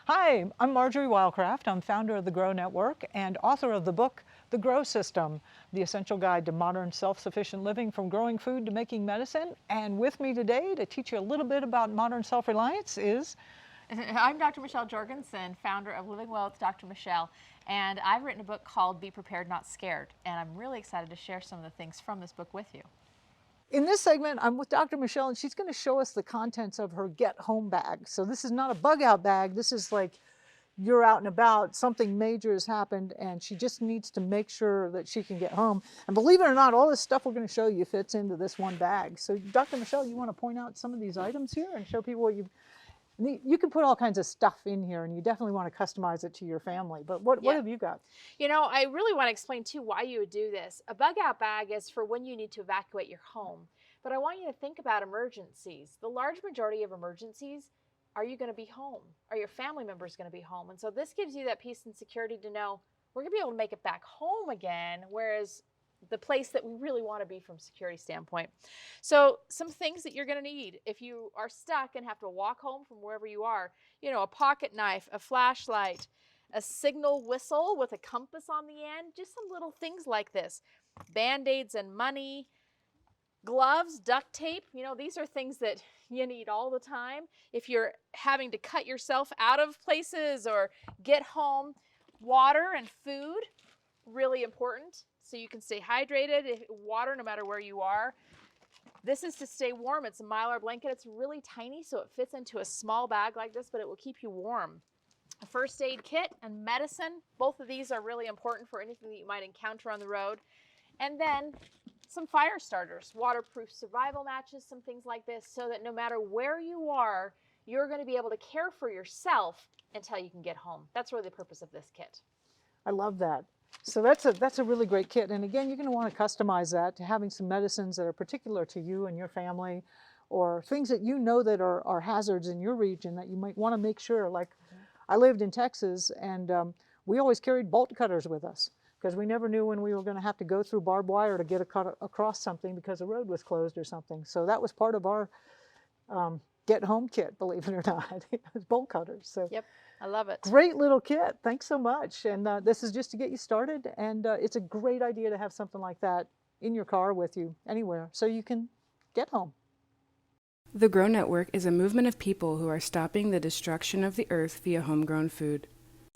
Hi, I'm Marjory Wildcraft. I'm founder of the Grow Network and author of the book, The Grow System, the essential guide to modern self-sufficient living from growing food to making medicine. And with me today to teach you a little bit about modern self-reliance is... I'm Dr. Michelle Jorgensen, founder of Living Well with Dr. Michelle, and I've written a book called Be Prepared, Not Scared, and I'm really excited to share some of the things from this book with you. In this segment, I'm with Dr. Michelle, and she's going to show us the contents of her get-home bag. So this is not a bug-out bag. This is like you're out and about, something major has happened, and she just needs to make sure that she can get home. And believe it or not, all this stuff we're going to show you fits into this one bag. So Dr. Michelle, you want to point out some of these items here and show people what you've... You can put all kinds of stuff in here, and you definitely want to customize it to your family. But what have you got? You know, I really want to explain, too, why you would do this. A bug-out bag is for when you need to evacuate your home. But I want you to think about emergencies. The large majority of emergencies, are you going to be home? Are your family members going to be home? And so this gives you that peace and security to know we're going to be able to make it back home again, whereas the place that we really want to be from a security standpoint. So some things that you're going to need if you are stuck and have to walk home from wherever you are, you know, a pocket knife, a flashlight, a signal whistle with a compass on the end, just some little things like this. Band-Aids and money, gloves, duct tape, you know, these are things that you need all the time. If you're having to cut yourself out of places or get home, water and food, really important. So you can stay hydrated, water no matter where you are. This is to stay warm. It's a Mylar blanket. It's really tiny, so it fits into a small bag like this, but it will keep you warm. A first aid kit and medicine. Both of these are really important for anything that you might encounter on the road. And then some fire starters, waterproof survival matches, some things like this, so that no matter where you are, you're going to be able to care for yourself until you can get home. That's really the purpose of this kit. I love that. So that's a really great kit. And again, you're going to want to customize that to having some medicines that are particular to you and your family, or things that you know that are hazards in your region that you might want to make sure. Like I lived in Texas, and we always carried bolt cutters with us because we never knew when we were going to have to go through barbed wire to get across something because the road was closed or something. So that was part of our get home kit, believe it or not. It was bolt cutters. So yep, I love it. Great little kit. Thanks so much. And this is just to get you started. And it's a great idea to have something like that in your car with you anywhere so you can get home. The Grow Network is a movement of people who are stopping the destruction of the earth via homegrown food.